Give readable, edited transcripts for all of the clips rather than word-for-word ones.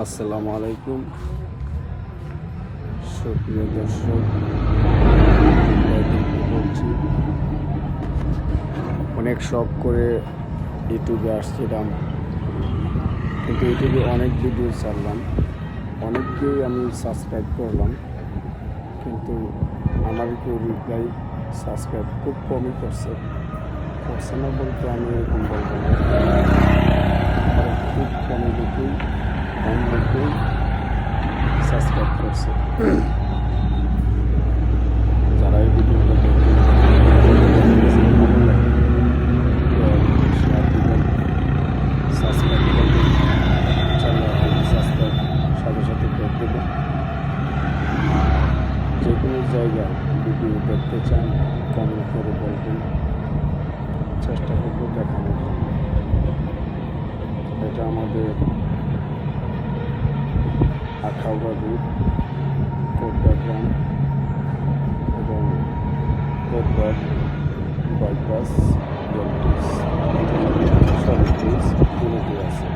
আসসালামু আলাইকুম সুপ্রিয় দর্শক, বলছি অনেক শখ করে ইউটিউবে আসছিলাম, কিন্তু ইউটিউবে অনেক ভিডিও ছাড়লাম, অনেককেই আমি সাবস্ক্রাইব করলাম, কিন্তু আমার কেউ রিপ্লাই সাবস্ক্রাইব খুব কমই করছে না বলতে আমি এরকম বলবো না, খুব কমই লোকেই সাবস্ক্রাইব করছে। যারা এই ভিডিওটা দেখবেন শেয়ার দিবেন, সাবস্ক্রাইব করবেন, সাবস্ক্রাইব সাথে সাথে করে দেবেন। যে কোনো জায়গায় ভিডিও দেখতে চান কমেন্ট করে বলবেন, চেষ্টা করবো দেখানোর জন্য। এটা আমাদের আখাউড়া কোটদা গ্রাম এবং কোটদা বাইপাস সলিটিস দুটি আছে।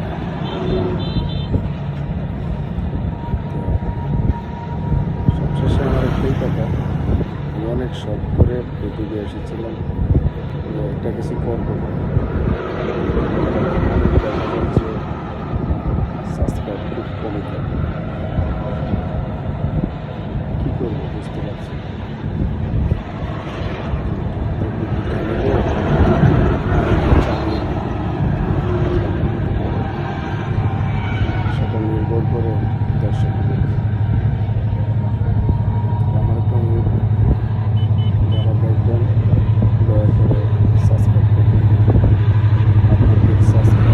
সবশেষে আমার একটাই কথা, আমি অনেক শখ করে ইউটিউবে এসেছিলাম, একটা কিছু করবো, দেখা যাচ্ছে সাবস্ক্রাইব খুব কমে থাকে। কী করবো বুঝতে পারছি না। সেটা নির্ভর করে দর্শকদের। আমার একটা অনুরোধ, যারা দেখবেন দয়া করে সাবস্ক্রাইব করবেন। আপনাদের সাবস্ক্রাইব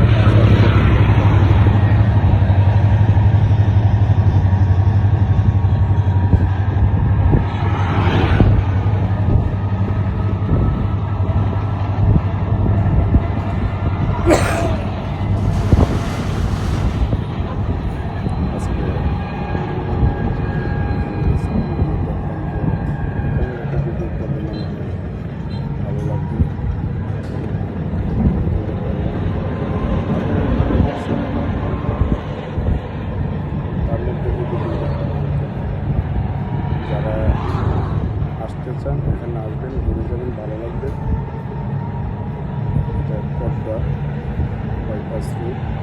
যারা আসতে চান এখানে আসবেন, ঘুরে যাবেন, ভালো লাগবে। এটা কোটদা বাইপাস রোড।